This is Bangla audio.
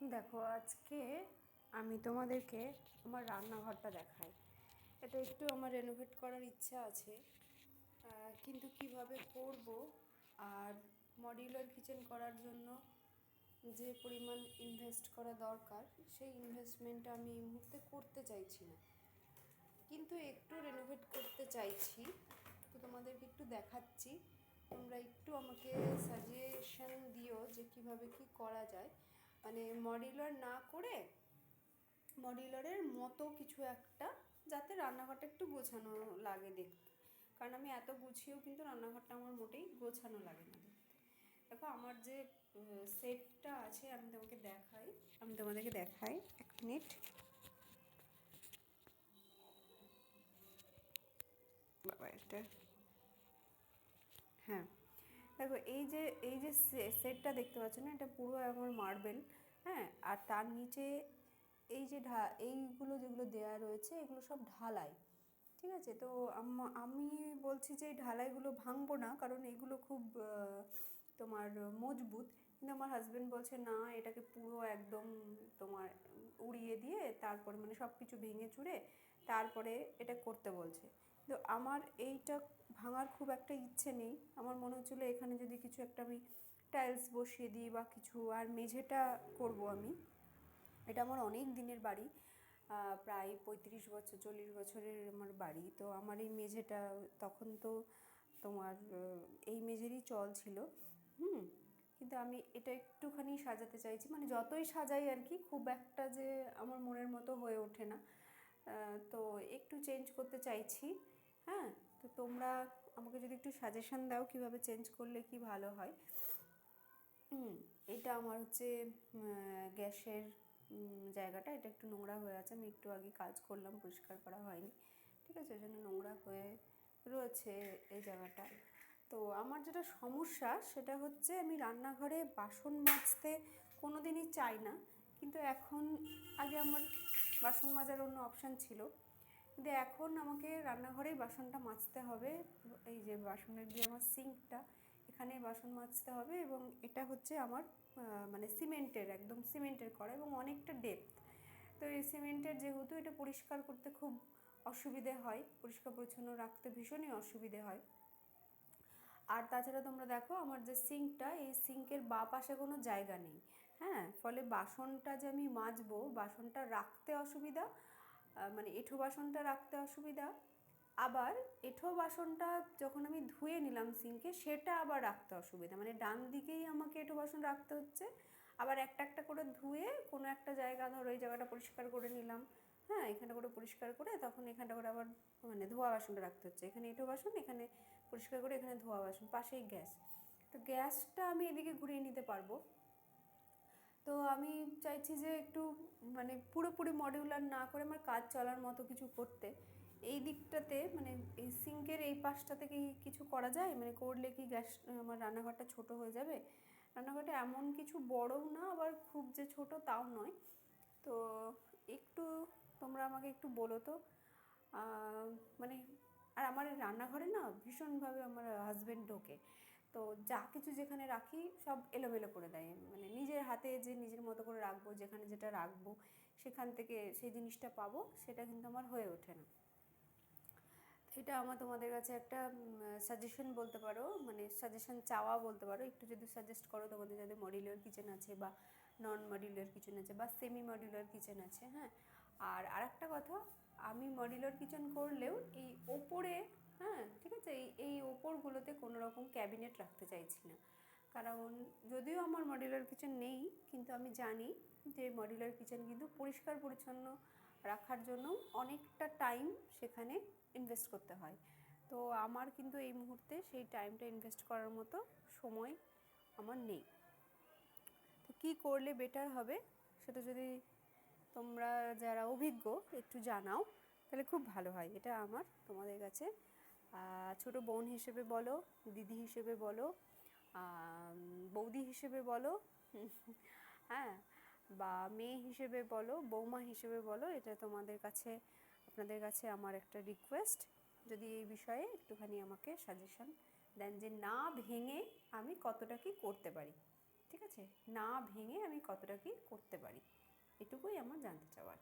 দেখো, আজকে আমি তোমাদেরকে আমার রান্নাঘরটা দেখাই। এটা একটু আমার রেনোভেট করার ইচ্ছা আছে, কিন্তু কিভাবে করব আর মডিউলার কিচেন করার জন্য যে পরিমাণ ইনভেস্ট করা দরকার সেই ইনভেস্টমেন্টটা আমি এই মুহূর্তে করতে চাইছি না, কিন্তু একটু রেনোভেট করতে চাইছি। তো তোমাদেরকে একটু দেখাচ্ছি, তোমরা একটু আমাকে সাজেশন দিও যে কিভাবে কি করা যায়। মানে মডিউলার না করে মডিউলারের মতো কিছু একটা, যাতে রান্নাঘরটা একটু গোছানো লাগে দেখতে। কারণ আমি এত গুছিয়েও কিন্তু রান্নাঘরটা আমার মোটেই গোছানো লাগে না দেখতে। দেখো, আমার যে সেটটা আছে আমি তোমাদেরকে দেখাই 1 মিনিট। বাবা, এটা হ্যাঁ, দেখো এই যে সেটটা দেখতে পাচ্ছ না, এটা পুরো আমার মার্বেল। হ্যাঁ, আর তার নিচে এই যে এইগুলো যেগুলো দেয়া রয়েছে এগুলো সব ঢালাই। ঠিক আছে, তো আমি বলছি যে এই ঢালাইগুলো ভাঙবো না, কারণ এগুলো খুব তোমার মজবুত। কিন্তু আমার হাজব্যান্ড বলছে না, এটাকে পুরো একদম তোমার উড়িয়ে দিয়ে তারপরে মানে সব কিছু ভেঙে চুরে তারপরে এটা করতে বলছে। তো আমার এইটা ভাঙার খুব একটা ইচ্ছে নেই। আমার মনে হচ্ছিলো এখানে যদি কিছু একটা আমি টাইলস বসিয়ে দিই বা কিছু, আর মেঝেটা করব আমি। এটা আমার অনেক দিনের বাড়ি, প্রায় 35 বছর 40 বছরের আমার বাড়ি। তো আমার এই মেঝেটা তখন তো তোমার এই মেঝেরই চল ছিল। কিন্তু আমি এটা একটুখানি সাজাতে চাইছি, মানে যতই সাজাই আর কি, খুব একটা যে আমার মনের মতো হয়ে ওঠে না। তো একটু চেঞ্জ করতে চাইছি। হ্যাঁ, তো তোমরা আমাকে যদি একটু সাজেশন দাও কীভাবে চেঞ্জ করলে কি ভালো হয়। এটা আমার হচ্ছে গ্যাসের জায়গাটা, এটা একটু নোংরা হয়ে আছে। আমি একটু আগে কাজ করলাম, পরিষ্কার করা হয়নি। ঠিক আছে, ওই জন্য নোংরা হয়ে রয়েছে এই জায়গাটা। তো আমার যেটা সমস্যা সেটা হচ্ছে, আমি রান্নাঘরে বাসন মাজতে কোনো দিনই চাই না, কিন্তু এখন, আগে আমার বাসন মাজার অন্য অপশান ছিল, কিন্তু এখন আমাকে রান্নাঘরেই বাসনটা মাজতে হবে। এই যে বাসনের যে আমার সিঙ্কটা, এখানে বাসন মাজতে হবে, এবং এটা হচ্ছে আমার মানে সিমেন্টের, একদম সিমেন্টের করা, এবং অনেকটা ডেপথ। তো এই সিমেন্টের যেহেতু, এটা পরিষ্কার করতে খুব অসুবিধে হয়, পরিষ্কার পরিচ্ছন্ন রাখতে ভীষণই অসুবিধে হয়। আর তাছাড়া তোমরা দেখো, আমার যে সিঙ্কটা, এই সিঙ্কের বাঁ পাশে কোনো জায়গা নেই। হ্যাঁ, ফলে বাসনটা যে আমি মাজবো, বাসনটা রাখতে অসুবিধা, মানে এঁঠো বাসনটা রাখতে অসুবিধা। আবার এঁঠো বাসনটা যখন আমি ধুয়ে নিলাম সিঙ্কে, সেটা আবার রাখতে অসুবিধা, মানে ডান দিকেই আমাকে এঁঠো বাসন রাখতে হচ্ছে। আবার একটা একটা করে ধুয়ে কোনো একটা জায়গা, ধরো এই জায়গাটা পরিষ্কার করে নিলাম, হ্যাঁ, এখানটা করে পরিষ্কার করে তখন এখানটা করে আবার মানে ধোয়া বাসনটা রাখতে হচ্ছে। এখানে এঁঠো বাসন, এখানে পরিষ্কার করে, এখানে ধোয়া বাসন, পাশেই গ্যাস। তো গ্যাসটা আমি এদিকে ঘুরিয়ে নিতে পারবো। তো আমি চাইছি যে একটু মানে পুরোপুরি মডিউলার না করে আমার কাজ চলার মতো কিছু করতে। এই দিকটাতে মানে এই সিঙ্কের এই পাশটাতে কি কিছু করা যায়, মানে করলে কি গ্যাস, আমার রান্নাঘরটা ছোট হয়ে যাবে। রান্নাঘরটা এমন কিছু বড়ও না, আবার খুব যে ছোট তাও নয়। তো একটু তোমরা আমাকে একটু বলো তো, মানে, আর আমার রান্নাঘরে না ভীষণভাবে আমার হাজব্যান্ড ঢোকে। তো যা কিছু যেখানে রাখি সব এলোমেলো করে দেয়, মানে নিজের হাতে যে নিজের মতো করে রাখবো, যেখানে যেটা রাখবো সেখান থেকে সেই জিনিসটা পাবো, সেটা কিন্তু আমার হয়ে ওঠে না। এটা আমার তোমাদের কাছে একটা সাজেশন বলতে পারো, মানে সাজেশন চাওয়া বলতে পারো। একটু যদি সাজেস্ট করো, তোমাদের যাদের মডিউলার কিচেন আছে বা নন মডিউলার কিচেন আছে বা সেমি মডিউলার কিচেন আছে। হ্যাঁ, আর আরেকটা কথা, আমি মডিউলার কিচেন করলেও এই ওপরে, হ্যাঁ ঠিক আছে, এই ওপরগুলোতে কোনো রকম ক্যাবিনেট রাখতে চাইছি না। কারণ যদিও আমার মডিউলার কিচেন নেই, কিন্তু আমি জানি যে মডিউলার কিচেন কিন্তু পরিষ্কার পরিচ্ছন্ন রাখার জন্য অনেকটা টাইম সেখানে ইনভেস্ট করতে হয়। তো আমার কিন্তু এই মুহূর্তে সেই টাইমটা ইনভেস্ট করার মতো সময় আমার নেই। তো কী করলে বেটার হবে, সেটা যদি তোমরা যারা অভিজ্ঞ একটু জানাও, তাহলে খুব ভালো হয়। এটা আমার তোমাদের কাছে ছোটো বোন হিসেবে বলো, দিদি হিসেবে বলো, বৌদি হিসেবে বলো, হ্যাঁ, বা মেয়ে হিসেবে বলো, বৌমা হিসেবে বলো, এটা তোমাদের কাছে, আপনাদের কাছে আমার একটা রিকোয়েস্ট, যদি এই বিষয়ে একটুখানি আমাকে সাজেশন দেন যে না ভেঙে আমি কতটা কি করতে পারি। ঠিক আছে, না ভেঙে আমি কতটা কী করতে পারি, এটুকুই আমার জানতে চাওয়ার।